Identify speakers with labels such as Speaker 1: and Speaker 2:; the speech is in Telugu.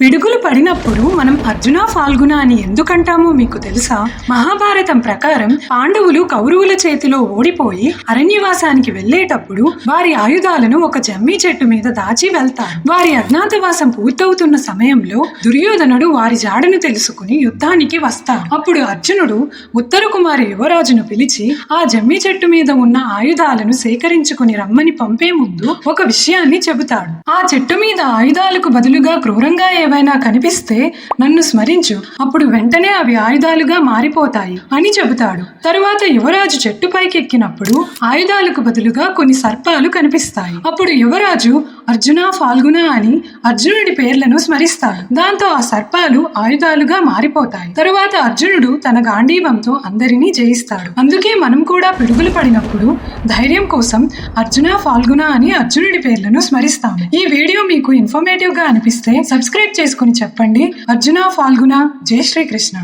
Speaker 1: పిడుగులు పడినప్పుడు మనం అర్జున ఫాల్గుణ అని ఎందుకంటామో మీకు తెలుసా? మహాభారతం ప్రకారం పాండవులు కౌరవుల చేతిలో ఓడిపోయి అరణ్యవాసానికి వెళ్లేటప్పుడు వారి ఆయుధాలను ఒక జమ్మి చెట్టు మీద దాచి వెళ్తారు. వారి అజ్ఞాతవాసం పూర్తవుతున్న సమయంలో దుర్యోధనుడు వారి జాడను తెలుసుకుని యుద్ధానికి వస్తాడు. అప్పుడు అర్జునుడు ఉత్తర కుమారి యువరాజును పిలిచి ఆ జమ్మి చెట్టు మీద ఉన్న ఆయుధాలను సేకరించుకుని రమ్మని పంపే ముందు ఒక విషయాన్ని చెబుతాడు. ఆ చెట్టు మీద ఆయుధాలకు బదులుగా క్రూరంగా ఏవైనా కనిపిస్తే నన్ను స్మరించు, అప్పుడు వెంటనే అవి ఆయుధాలుగా మారిపోతాయి అని చెబుతాడు. తరువాత యువరాజు చెట్టుపైకి ఎక్కినప్పుడు ఆయుధాలకు బదులుగా కొన్ని సర్పాలు కనిపిస్తాయి. అప్పుడు యువరాజు అర్జున ఫాల్గుణ అని అర్జునుడి పేర్లను స్మరిస్తాడు. దాంతో ఆ సర్పాలు ఆయుధాలుగా మారిపోతాయి. తరువాత అర్జునుడు తన గాంధీవంతో అందరినీ జయిస్తాడు. అందుకే మనం కూడా పిడుగులు పడినప్పుడు ధైర్యం కోసం అర్జున ఫాల్గుణ అని అర్జునుడి పేర్లను స్మరిస్తాము. ఈ వీడియో మీకు ఇన్ఫర్మేటివ్ గా అనిపిస్తే సబ్స్క్రైబ్ చేసుకుని చెప్పండి. అర్జున ఫాల్గుణ. జై శ్రీకృష్ణ.